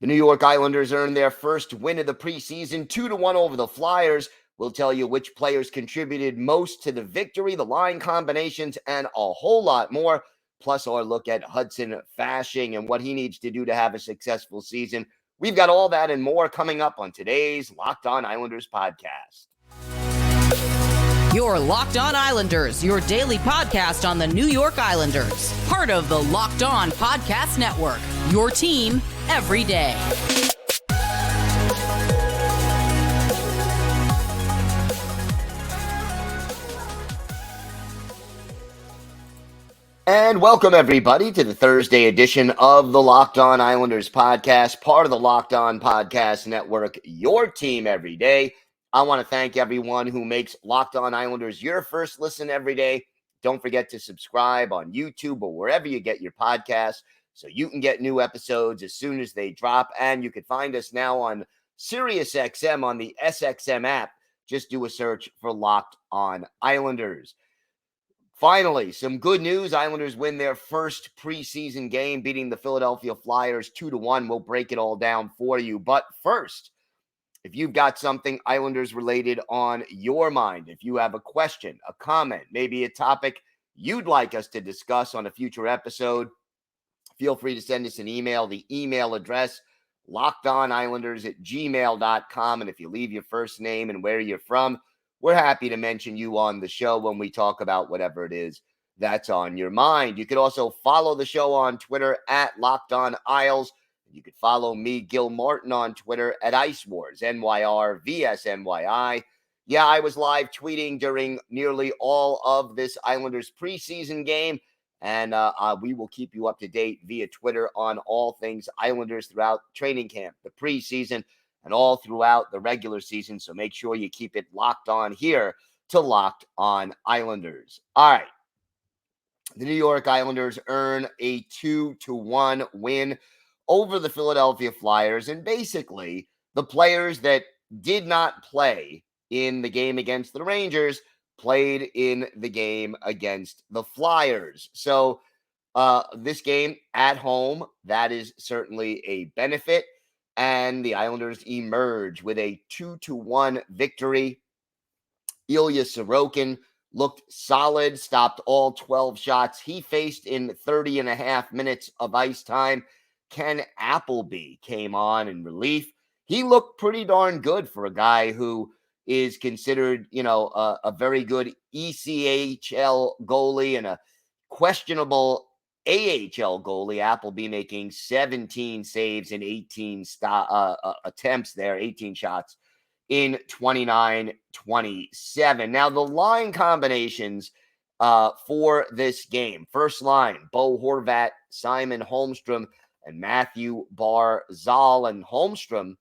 The New York Islanders earned their first win of the preseason, 2-1 over the Flyers. We'll tell you which players contributed most to the victory, the line combinations, and a whole lot more. Plus, our look at Hudson Fasching and what he needs to do to have a successful season. We've got all that and more coming up on today's Locked On Islanders podcast. Your Locked On Islanders, your daily podcast on the New York Islanders. Part of the Locked On Podcast Network, your team every day. And welcome, everybody, to the Thursday edition of the Locked On Islanders podcast, part of the Locked On Podcast Network, your team every day. I want to thank everyone who makes Locked On Islanders your first listen every day. Don't forget to subscribe on YouTube or wherever you get your podcasts so you can get new episodes as soon as they drop. And you can find us now on SiriusXM on the SXM app. Just do a search for Locked On Islanders. Finally, some good news. Islanders win their first preseason game, beating the Philadelphia Flyers 2-1. We'll break it all down for you. But first, if you've got something Islanders related on your mind, if you have a question, a comment, maybe a topic you'd like us to discuss on a future episode, feel free to send us an email. The email address, lockedonislanders@gmail.com. And if you leave your first name and where you're from, we're happy to mention you on the show when we talk about whatever it is that's on your mind. You could also follow the show on Twitter at Locked On Isles. You could follow me, Gil Martin, on Twitter at Ice Wars, NYRVSNYI. Yeah, I was live tweeting during nearly all of this Islanders preseason game, and we will keep you up to date via Twitter on all things Islanders throughout training camp, the preseason, and all throughout the regular season. So make sure you keep it locked on here to Locked On Islanders. All right. The New York Islanders earn a 2-1 win over the Philadelphia Flyers. And basically, the players that did not play in the game against the Rangers played in the game against the Flyers. So this game at home, that is certainly a benefit. And the Islanders emerge with a 2-1 victory. Ilya Sorokin looked solid, stopped all 12 shots he faced in 30 and a half minutes of ice time. Ken Appleby came on in relief. He looked pretty darn good for a guy who is considered, a very good ECHL goalie and a questionable AHL goalie. Appleby making 17 saves in 18 attempts there, 18 shots in 29-27. Now, the line combinations for this game. First line, Bo Horvat, Simon Holmstrom, and Matthew Barzal. And Holmstrom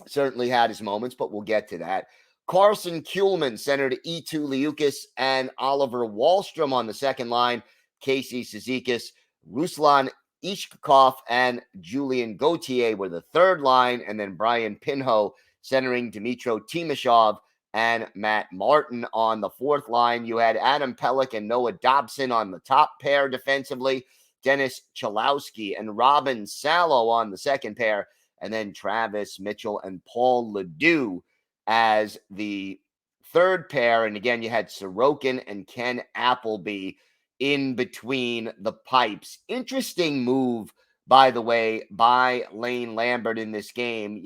certainly had his moments, but we'll get to that. Carson Kuhlman centered Eetu Liukas and Oliver Wahlstrom on the second line. Casey Cizikas, Ruslan Ishkov, and Julien Gauthier were the third line. And then Brian Pinho centering Dmytro Timashov and Matt Martin on the fourth line. You had Adam Pelech and Noah Dobson on the top pair defensively. Dennis Chalowski and Robin Salo on the second pair. And then Travis Mitchell and Paul Ledoux as the third pair. And again, you had Sorokin and Ken Appleby in between the pipes. Interesting move, by the way, by Lane Lambert in this game.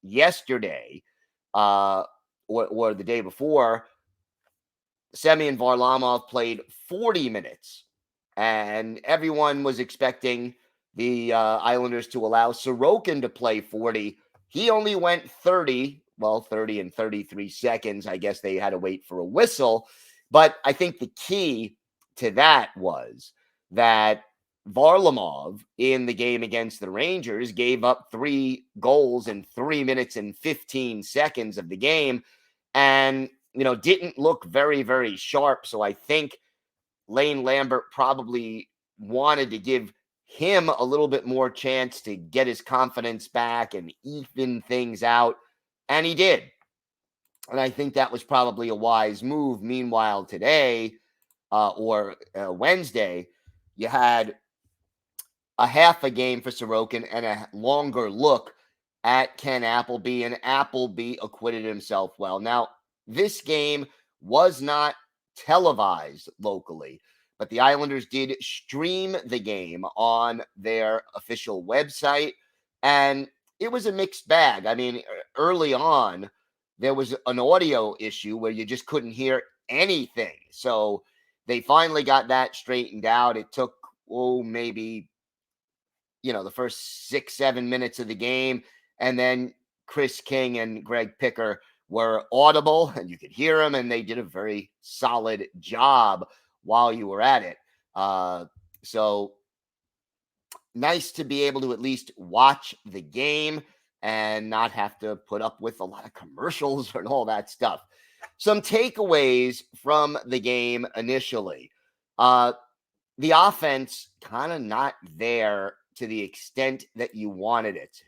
Yesterday or the day before, Semyon Varlamov played 40 minutes, and everyone was expecting the Islanders to allow Sorokin to play 40. He only went 30 and 33 seconds. I guess they had to wait for a whistle. But I think the key to that was that Varlamov in the game against the Rangers gave up 3 goals in 3 minutes and 15 seconds of the game and, didn't look very, very sharp. So I think Lane Lambert probably wanted to give him a little bit more chance to get his confidence back and even things out. And he did. And I think that was probably a wise move. Meanwhile, today, Wednesday, you had a half a game for Sorokin and a longer look at Ken Appleby, and Appleby acquitted himself well. Now, this game was not televised locally, but the Islanders did stream the game on their official website, and it was a mixed bag. I mean, early on, there was an audio issue where you just couldn't hear anything. So they finally got that straightened out. It took, maybe, the first 6-7 minutes of the game. And then Chris King and Greg Picker were audible and you could hear them, and they did a very solid job while you were at it. So nice to be able to at least watch the game and not have to put up with a lot of commercials and all that stuff. Some takeaways from the game initially. The offense kind of not there to the extent that you wanted it.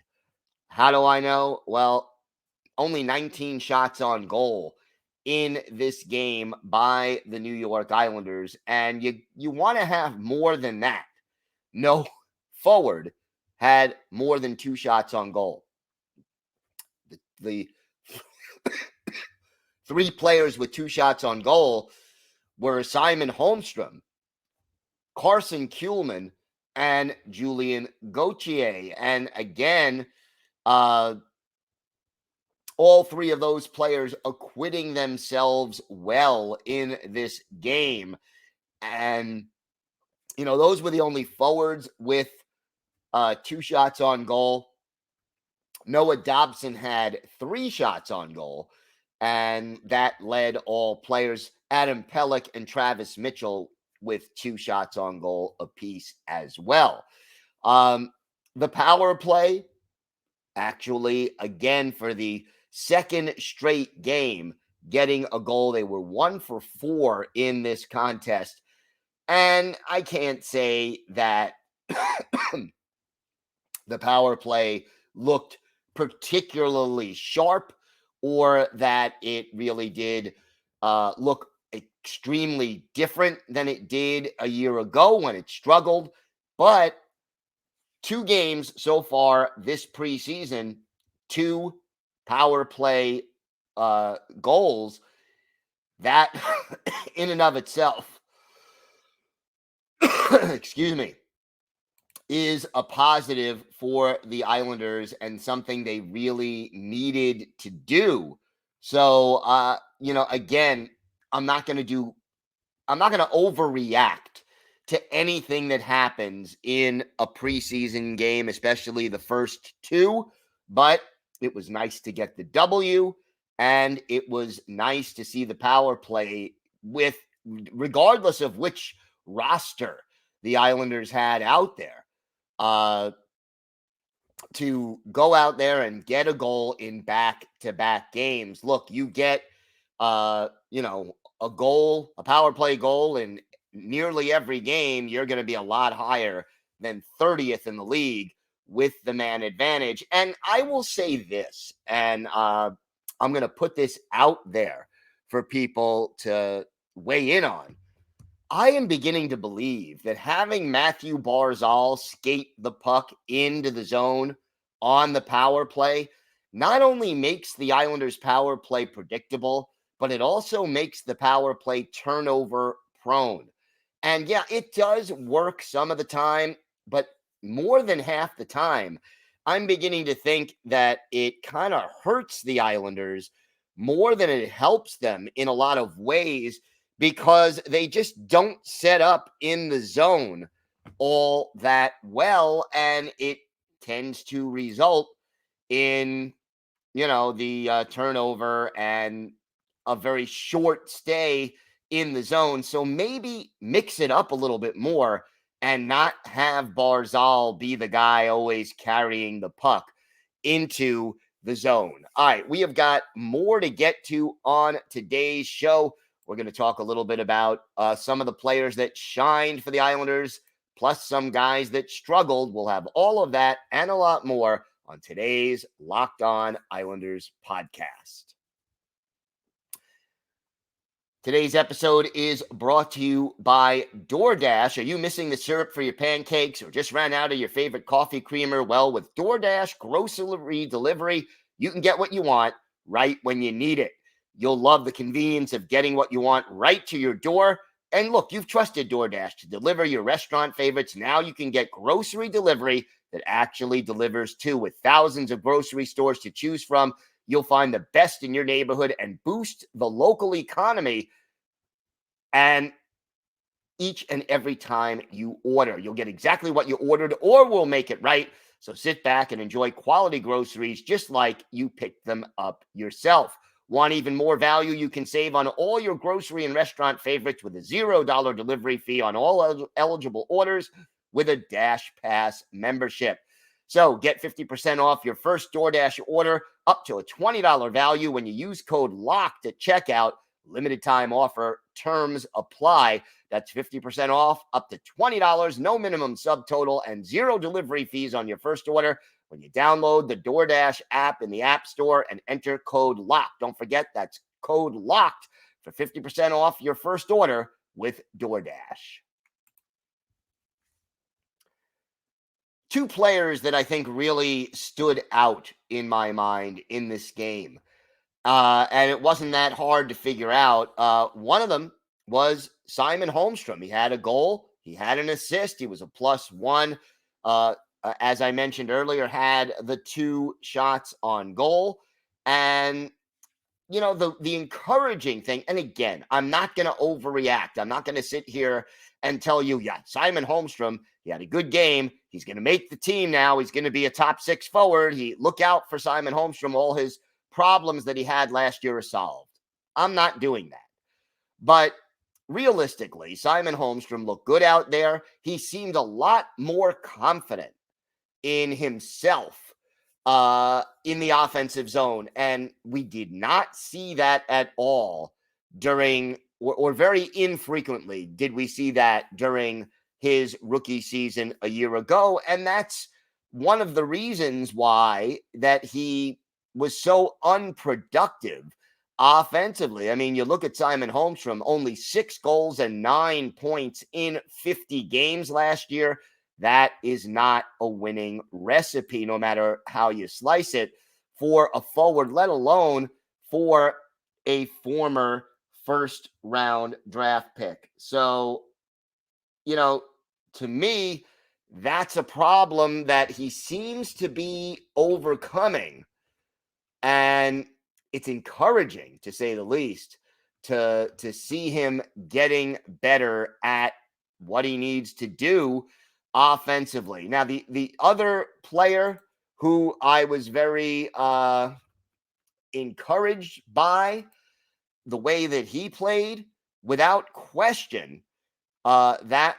How do I know? Well, only 19 shots on goal in this game by the New York Islanders, and you want to have more than that. No forward had more than 2 shots on goal. The 3 players with 2 shots on goal were Simon Holmstrom, Carson Kuhlman, and Julien Gauthier. And again, all 3 of those players acquitting themselves well in this game. And, those were the only forwards with 2 shots on goal. Noah Dobson had 3 shots on goal, and that led all players, Adam Pelech and Travis Mitchell, with 2 shots on goal apiece as well. The power play, actually, again, for the second straight game, getting a goal. They were 1 for 4 in this contest. And I can't say that the power play looked particularly sharp or that it really did look extremely different than it did a year ago when it struggled. But 2 games so far this preseason, 2 power play goals, that in and of itself, excuse me, is a positive for the Islanders and something they really needed to do. So, again, I'm not going to overreact to anything that happens in a preseason game, especially the first 2, but it was nice to get the W, and it was nice to see the power play with, regardless of which roster the Islanders had out there, to go out there and get a goal in back-to-back games. Look, you get, a goal, a power play goal in nearly every game, you're going to be a lot higher than 30th in the league with the man advantage. And I will say this, and I'm going to put this out there for people to weigh in on. I am beginning to believe that having Matthew Barzal skate the puck into the zone on the power play not only makes the Islanders' power play predictable, but it also makes the power play turnover prone. And yeah, it does work some of the time, but more than half the time, I'm beginning to think that it kind of hurts the Islanders more than it helps them in a lot of ways, because they just don't set up in the zone all that well, and it tends to result in, the turnover and a very short stay in the zone. So maybe mix it up a little bit more and not have Barzal be the guy always carrying the puck into the zone. All right, we have got more to get to on today's show. We're going to talk a little bit about some of the players that shined for the Islanders, plus some guys that struggled. We'll have all of that and a lot more on today's Locked On Islanders podcast. Today's episode is brought to you by DoorDash. Are you missing the syrup for your pancakes or just ran out of your favorite coffee creamer? Well, with DoorDash grocery delivery, you can get what you want right when you need it. You'll love the convenience of getting what you want right to your door. And look, you've trusted DoorDash to deliver your restaurant favorites. Now you can get grocery delivery that actually delivers too. With thousands of grocery stores to choose from, you'll find the best in your neighborhood and boost the local economy. And each and every time you order, you'll get exactly what you ordered, or we'll make it right. So sit back and enjoy quality groceries just like you picked them up yourself. Want even more value? You can save on all your grocery and restaurant favorites with a $0 delivery fee on all eligible orders with a Dash Pass membership. So get 50% off your first DoorDash order up to a $20 value when you use code LOCKED at checkout. Limited time offer, terms apply. That's 50% off up to $20, no minimum subtotal, and zero delivery fees on your first order when you download the DoorDash app in the App Store and enter code LOCKED. Don't forget, that's code LOCKED for 50% off your first order with DoorDash. Two players that I think really stood out in my mind in this game. And it wasn't that hard to figure out. One of them was Simon Holmstrom. He had a goal. He had an assist. He was a +1. As I mentioned earlier, had the 2 shots on goal. And, you know, the encouraging thing, and again, I'm not going to overreact. I'm not going to sit here and tell you, yeah, Simon Holmstrom, he had a good game. He's going to make the team now. He's going to be a top 6 forward. Look out for Simon Holmstrom. All his problems that he had last year are solved. I'm not doing that. But realistically, Simon Holmstrom looked good out there. He seemed a lot more confident in himself in the offensive zone. And we did not see that at all during, or very infrequently did we see that during his rookie season a year ago. And that's one of the reasons why that he was so unproductive offensively. I mean, you look at Simon Holmstrom, only 6 goals and 9 points in 50 games last year. That is not a winning recipe, no matter how you slice it, for a forward, let alone for a former first-round draft pick. So, you know, to me, that's a problem that he seems to be overcoming. And it's encouraging, to say the least, to see him getting better at what he needs to do offensively. Now, the other player who I was very encouraged by the way that he played, without question, that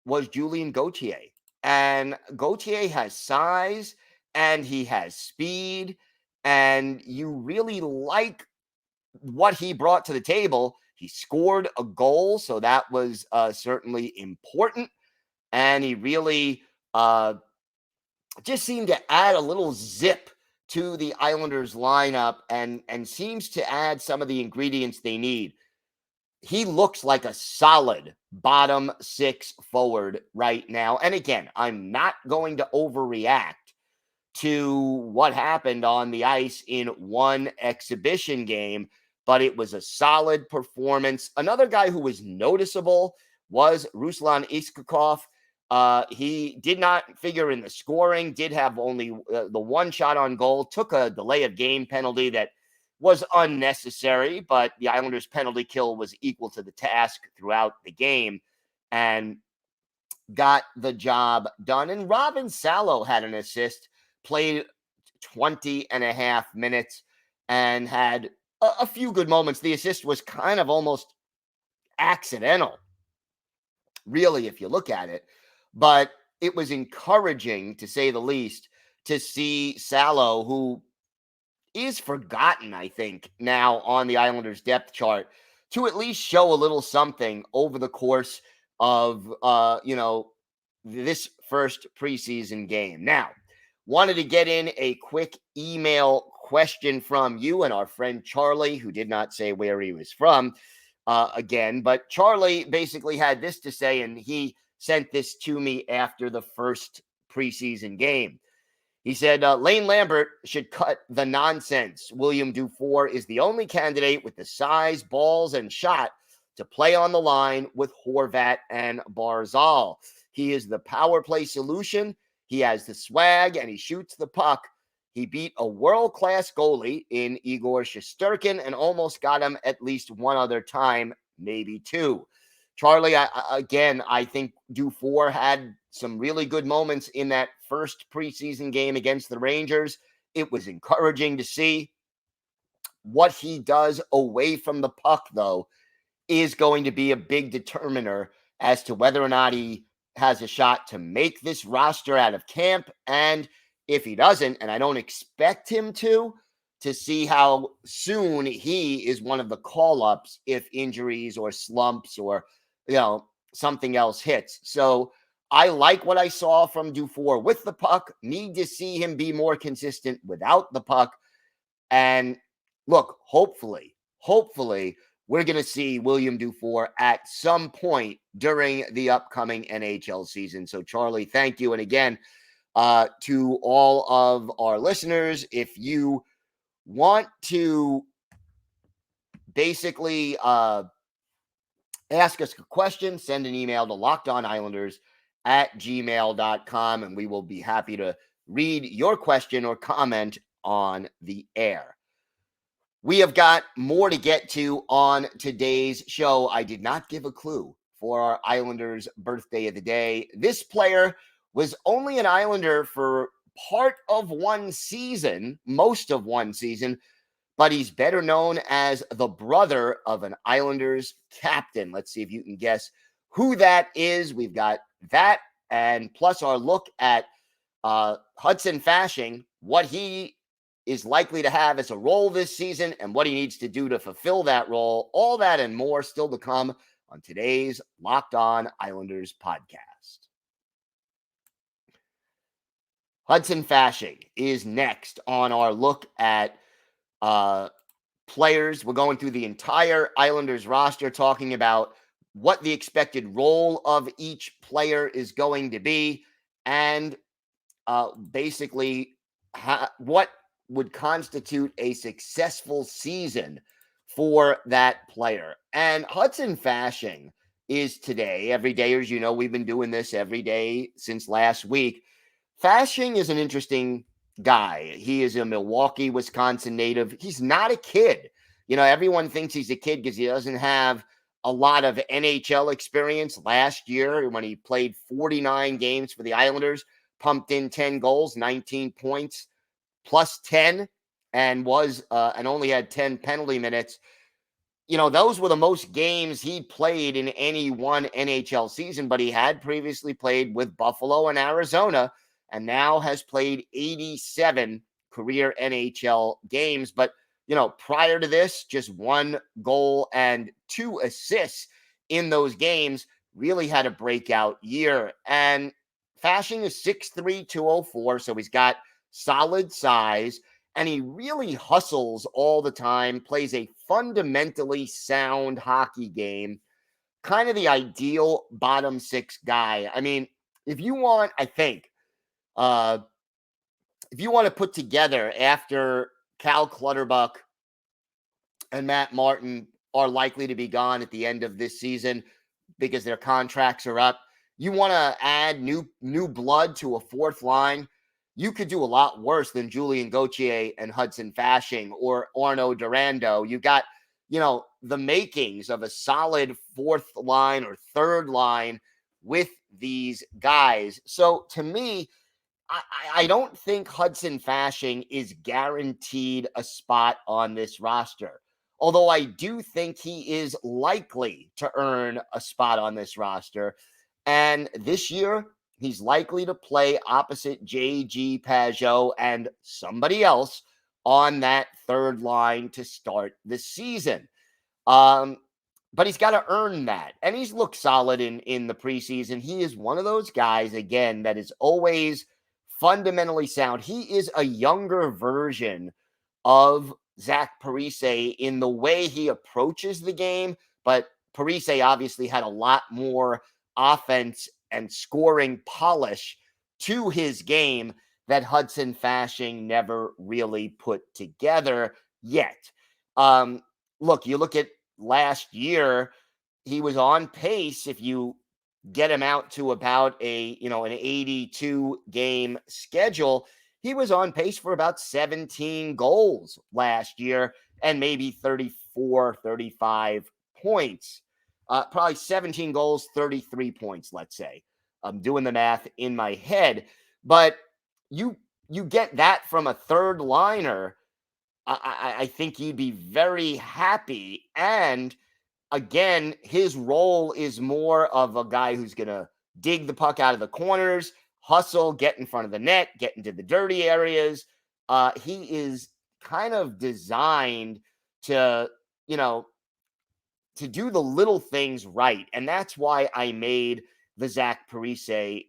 was Julien Gauthier. And Gauthier has size and he has speed, and you really like what he brought to the table. He scored a goal, so that was certainly important. And he really just seemed to add a little zip to the Islanders lineup and seems to add some of the ingredients they need. He looks like a solid bottom 6 forward right now. And again, I'm not going to overreact to what happened on the ice in one exhibition game, but it was a solid performance. Another guy who was noticeable was Ruslan Iskakov. He did not figure in the scoring, did have only the 1 shot on goal, took a delay of game penalty that was unnecessary, but the Islanders' penalty kill was equal to the task throughout the game and got the job done. And Robin Salo had an assist, played 20 and a half minutes and had a few good moments. The assist was kind of almost accidental, really, if you look at it. But it was encouraging, to say the least, to see Salo, who is forgotten, I think, now on the Islanders depth chart, to at least show a little something over the course of, this first preseason game. Now, wanted to get in a quick email question from you and our friend Charlie, who did not say where he was from. again. But Charlie basically had this to say, and he sent this to me after the first preseason game. He said, Lane Lambert should cut the nonsense. William Dufour is the only candidate with the size, balls, and shot to play on the line with Horvat and Barzal. He is the power play solution. He has the swag, and he shoots the puck. He beat a world-class goalie in Igor Shesterkin and almost got him at least one other time, maybe two. Charlie, I think Dufour had some really good moments in that first preseason game against the Rangers. It was encouraging to see. What he does away from the puck, though, is going to be a big determiner as to whether or not he has a shot to make this roster out of camp. And if he doesn't, and I don't expect him to see how soon he is one of the call-ups if injuries or slumps or something else hits. So I like what I saw from Dufour with the puck. Need to see him be more consistent without the puck. And look, hopefully, we're going to see William Dufour at some point during the upcoming NHL season. So, Charlie, thank you. And again, to all of our listeners, if you want to basically ask us a question, send an email to lockedonislanders@gmail.com, and we will be happy to read your question or comment on the air. We have got more to get to on today's show. I did not give a clue for our Islanders birthday of the day. This player was only an Islander for part of one season, most of one season, but he's better known as the brother of an Islanders captain. Let's see if you can guess who that is. We've got that, and plus our look at Hudson Fasching, what he is likely to have as a role this season and what he needs to do to fulfill that role. All that and more still to come on today's Locked On Islanders podcast. Hudson Fasching is next on our look at players. We're going through the entire Islanders roster, talking about what the expected role of each player is going to be, and basically what would constitute a successful season for that player. And Hudson Fasching is today, every day, as you know, we've been doing this every day since last week. Fasching is an interesting guy. He is a Milwaukee, Wisconsin native. He's not a kid. Everyone thinks he's a kid because he doesn't have a lot of NHL experience. Last year, when he played 49 games for the Islanders, pumped in 10 goals, 19 points, plus 10, and only had 10 penalty minutes. Those were the most games he played in any one NHL season, but he had previously played with Buffalo and Arizona, and now has played 87 career NHL games. But, prior to this, just 1 goal and 2 assists in those games, really had a breakout year. And Fasching is 6'3", 204, so he's got solid size, and he really hustles all the time, plays a fundamentally sound hockey game, kind of the ideal bottom six guy. I mean, if you want to put together, after Cal Clutterbuck and Matt Martin are likely to be gone at the end of this season because their contracts are up, you want to add new blood to a fourth line, you could do a lot worse than Julien Gauthier and Hudson Fasching or Arnaud Durando. You got, the makings of a solid fourth line or third line with these guys. So to me, I don't think Hudson Fasching is guaranteed a spot on this roster, although I do think he is likely to earn a spot on this roster. And this year, he's likely to play opposite J.G. Pageau and somebody else on that third line to start the season. But he's got to earn that. And he's looked solid in the preseason. He is one of those guys, again, that is always fundamentally sound. He is a younger version of Zach Parise in the way he approaches the game, but Parise obviously had a lot more offense and scoring polish to his game that Hudson Fasching never really put together yet. Look, you look at last year, he was on pace. If you get him out to about an 82 game schedule, he was on pace for about 17 goals last year and maybe 34, 35 points. Probably 17 goals, 33 points, let's say. I'm doing the math in my head. But you get that from a third liner, I think you'd be very happy. And again, his role is more of a guy who's going to dig the puck out of the corners, hustle, get in front of the net, get into the dirty areas. He is kind of designed to, to do the little things right. And that's why I made the Zach Parise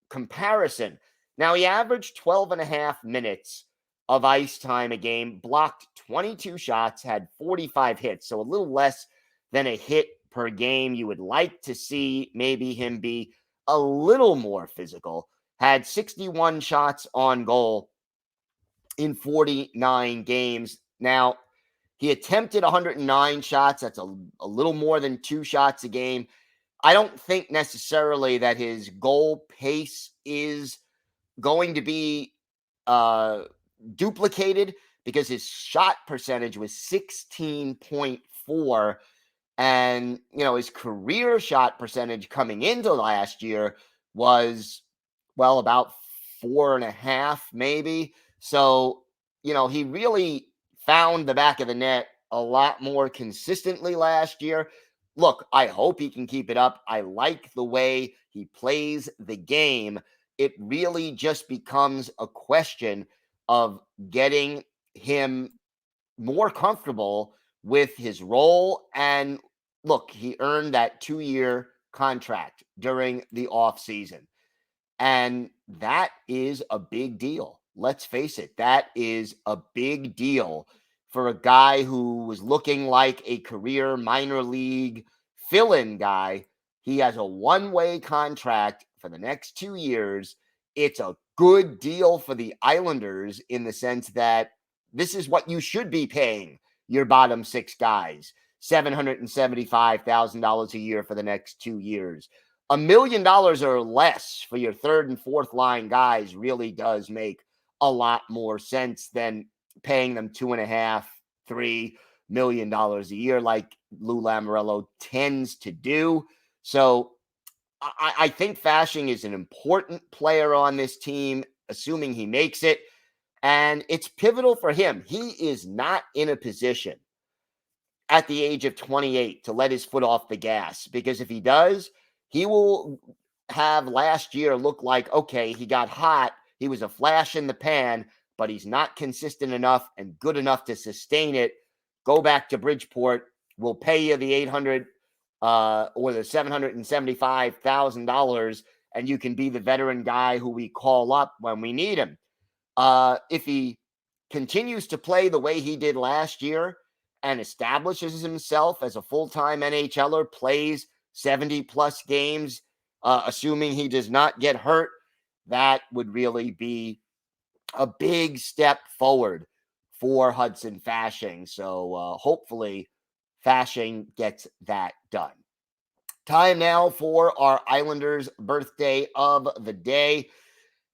comparison. Now, he averaged 12 and a half minutes of ice time a game, blocked 22 shots, had 45 hits, so a little less than a hit per game. You would like to see maybe him be a little more physical. Had 61 shots on goal in 49 games. Now, he attempted 109 shots. That's a little more than 2 shots a game. I don't think necessarily that his goal pace is going to be duplicated, because his shot percentage was 16.4, and his career shot percentage coming into last year was about 4.5 maybe. So he really found the back of the net a lot more consistently last year. Look, I hope he can keep it up. I like the way he plays the game. It really just becomes a question of getting him more comfortable with his role. And look, he earned that 2-year contract during the offseason. And that is a big deal. Let's face it, that is a big deal for a guy who was looking like a career minor league fill-in guy. He has a one-way contract for the next 2 years. It's a good deal for the Islanders in the sense that this is what you should be paying your bottom 6 guys, $775,000 a year for the next 2 years. $1 million or less for your third and fourth line guys really does make a lot more sense than paying them $2.5-3 million a year like Lou Lamoriello tends to do. So I think Fasching is an important player on this team, assuming he makes it. And it's pivotal for him. He is not in a position at the age of 28 to let his foot off the gas, because if he does, he will have last year look like, okay, he got hot. He was a flash in the pan, but he's not consistent enough and good enough to sustain it. Go back to Bridgeport. We'll pay you the $800 or the $775,000, and you can be the veteran guy who we call up when we need him. If he continues to play the way he did last year and establishes himself as a full-time NHLer, plays 70-plus games, assuming he does not get hurt, that would really be a big step forward for Hudson Fasching. So hopefully Fasching gets that done. Time now for our Islanders birthday of the day.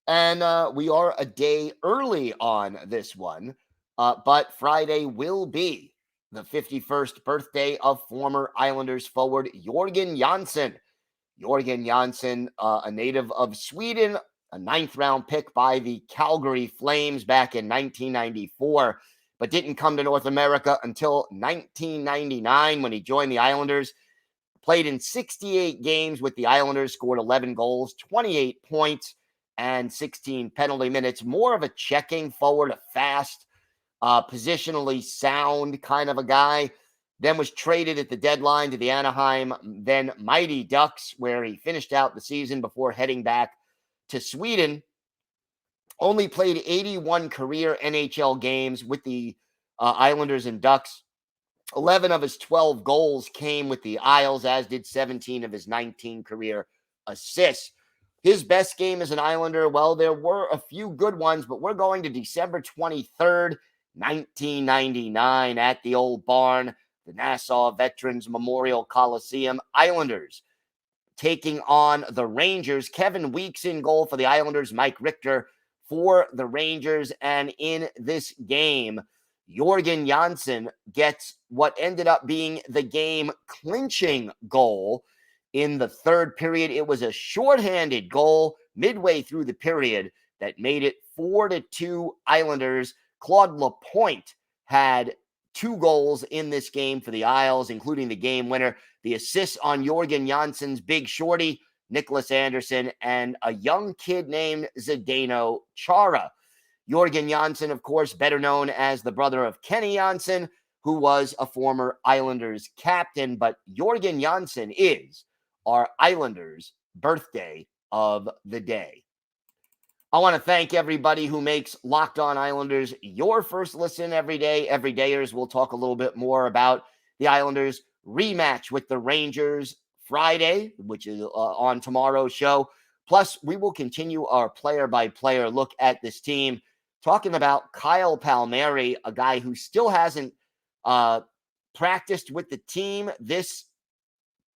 And we are a day early on this one, but Friday will be the 51st birthday of former Islanders forward Jörgen Jönsson. Jörgen Jönsson, a native of Sweden, a 9th-round pick by the Calgary Flames back in 1994, but didn't come to North America until 1999 when he joined the Islanders. Played in 68 games with the Islanders, scored 11 goals, 28 points, and 16 penalty minutes. More of a checking forward, a fast, positionally sound kind of a guy. Then was traded at the deadline to the Anaheim, then Mighty Ducks, where he finished out the season before heading back to Sweden. Only played 81 career NHL games with the Islanders and Ducks 11 of his 12 goals came with the Isles, as did 17 of his 19 career assists. His best game as an Islander, well, there were a few good ones, but we're going to December 23rd, 1999 at the Old Barn, the Nassau Veterans Memorial Coliseum. Islanders taking on the Rangers. Kevin Weeks in goal for the Islanders, Mike Richter for the Rangers. And in this game, Jörgen Janssen gets what ended up being the game clinching goal in the third period. It was a shorthanded goal midway through the period that made it 4-2 Islanders. Claude Lapointe had 2 goals in this game for the Isles, including the game winner. The assist on Jörgen Janssen's big shorty, Nicholas Anderson, and a young kid named Zdeno Chara. Jörgen Janssen, of course, better known as the brother of Kenny Janssen, who was a former Islanders captain. But Jörgen Janssen is our Islanders' birthday of the day. I want to thank everybody who makes Locked On Islanders your first listen every day. Everydayers, we'll talk a little bit more about the Islanders' rematch with the Rangers Friday, which is on tomorrow's show. Plus, we will continue our player-by-player look at this team, talking about Kyle Palmieri, a guy who still hasn't practiced with the team this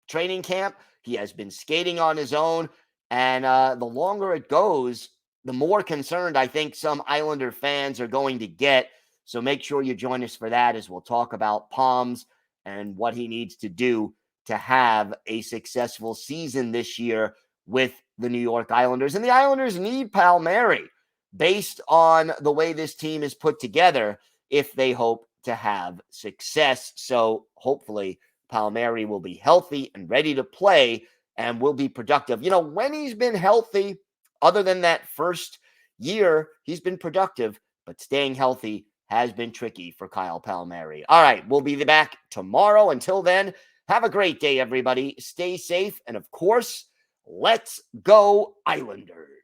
training camp. He has been skating on his own, and the longer it goes, the more concerned I think some Islander fans are going to get. So make sure you join us for that, as we'll talk about Palms and what he needs to do to have a successful season this year with the New York Islanders. And the Islanders need Palmieri based on the way this team is put together if they hope to have success. So hopefully Palmieri will be healthy and ready to play and will be productive. You know, when he's been healthy, other than that first year, he's been productive, but staying healthy has been tricky for Kyle Palmieri. All right, we'll be back tomorrow. Until then, have a great day, everybody. Stay safe. And of course, let's go Islanders.